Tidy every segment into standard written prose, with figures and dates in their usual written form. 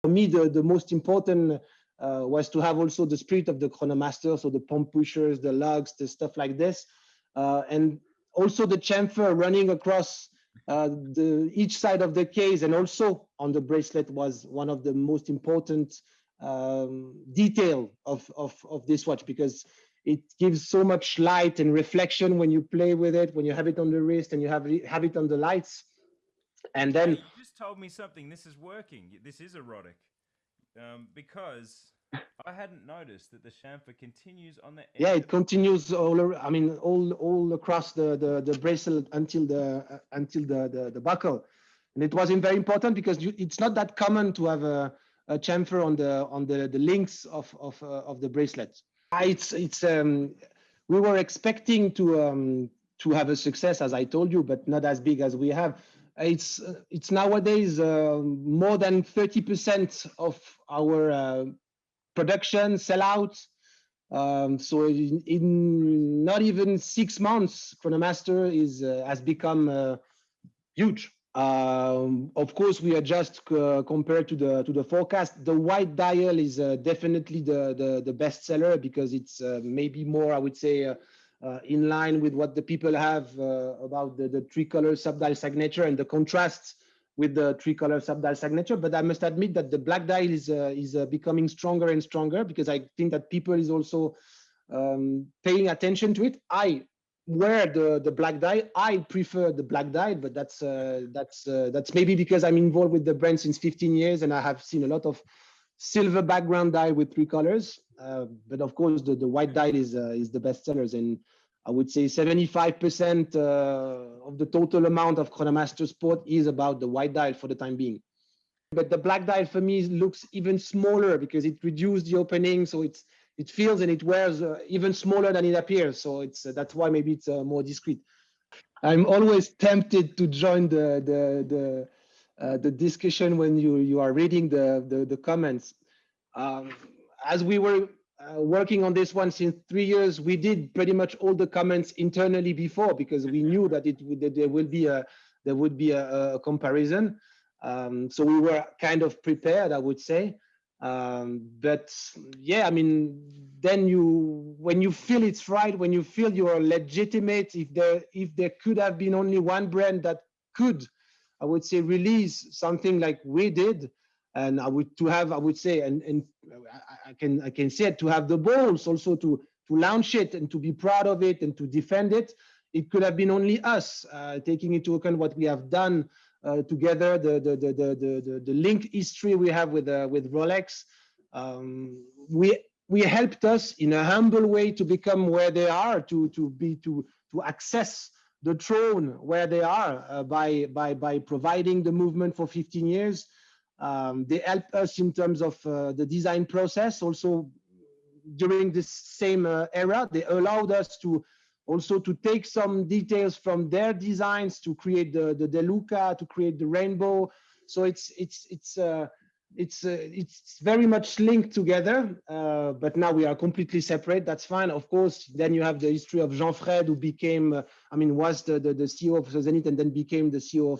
For me, the most important was to have also the spirit of the Chronomaster, so the pump pushers, the lugs, the stuff like this, and also the chamfer running across each side of the case, and also on the bracelet was one of the most important detail of this watch, because it gives so much light and reflection when you play with it, when you have it on the wrist and you have it on the lights. And then you just told me something. This is working. This is erotic, because I hadn't noticed that the chamfer continues on the yeah, end. it continues I mean, all across the bracelet until the buckle. And it was very important because it's not that common to have a chamfer on the links of the bracelet. We were expecting to have a success, as I told you, but not as big as we have. It's nowadays more than 30% of our production sellout. So in not even 6 months, Chronomaster has become huge. Of course, we adjust compared to the forecast. The white dial is definitely the best seller, because it's maybe more, I would say, in line with what the people have about the tricolor subdial signature and the contrasts with the tricolor subdial signature. But I must admit that the black dial is becoming stronger and stronger, because I think that people is also paying attention to it. I wear the black dial. I prefer the black dial, but that's maybe because I'm involved with the brand since 15 years and I have seen a lot of silver background dial with 3 colors. But of course, the white dial is the best sellers, and I would say 75% of the total amount of Chronomaster Sport is about the white dial for the time being. But the black dial for me looks even smaller because it reduced the opening, so it feels and it wears even smaller than it appears. So that's why maybe it's more discreet. I'm always tempted to join the discussion when you are reading the comments. As we were working on this one since 3 years, we did pretty much all the comments internally before, because we knew that there would be a comparison. So we were kind of prepared, I would say. But yeah, I mean, then when you feel it's right, when you feel you are legitimate, if there could have been only one brand that could, I would say, release something like we did, and I would say, and I can say it, to have the balls also to launch it and to be proud of it and to defend it. It could have been only us, taking into account what we have done together, the linked history we have with Rolex. We helped us in a humble way to become where they are, to access the throne where they are by providing the movement for 15 years. They helped us in terms of the design process. Also, during this same era, they allowed us to also to take some details from their designs to create the DeLuca, to create the rainbow. So it's very much linked together. But now we are completely separate. That's fine. Of course, then you have the history of Jean-Fred, who became, was the CEO of Zenith and then became the CEO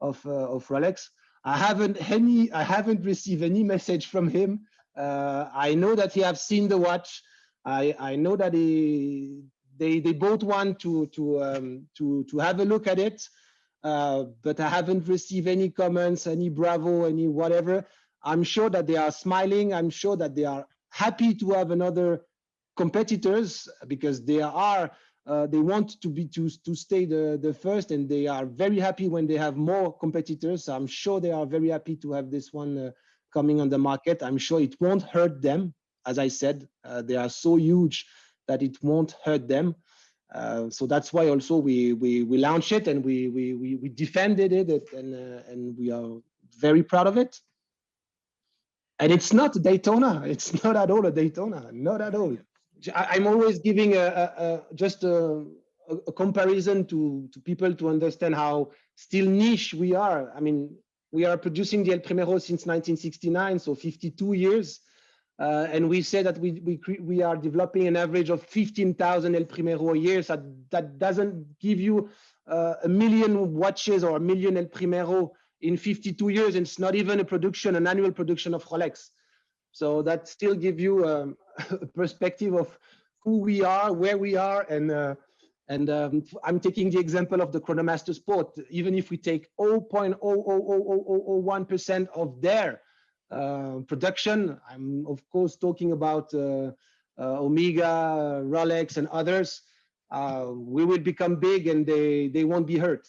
of Rolex. I haven't received any message from him. I know that he have seen the watch. I know that they bought one to have a look at it, but I haven't received any comments, any bravo, any whatever. I'm sure that they are smiling. I'm sure that they are happy to have another competitors, because they want to stay the first, and they are very happy when they have more competitors. So I'm sure they are very happy to have this one coming on the market. I'm sure it won't hurt them. As I said, they are so huge that it won't hurt them. So that's why also we launched it, and we defended it, and we are very proud of it. And it's not Daytona. It's not at all a Daytona. Not at all. I'm always giving just a comparison to people to understand how still niche we are. I mean, we are producing the El Primero since 1969, so 52 years. And we say that we are developing an average of 15,000 El Primero a year. So that doesn't give you a million watches or a million El Primero in 52 years. It's not even an annual production of Rolex. So that still gives you a perspective of who we are, where we are, and I'm taking the example of the Chronomaster Sport. Even if we take 0.00001% of their production, I'm of course talking about Omega, Rolex, and others. We will become big, and they won't be hurt.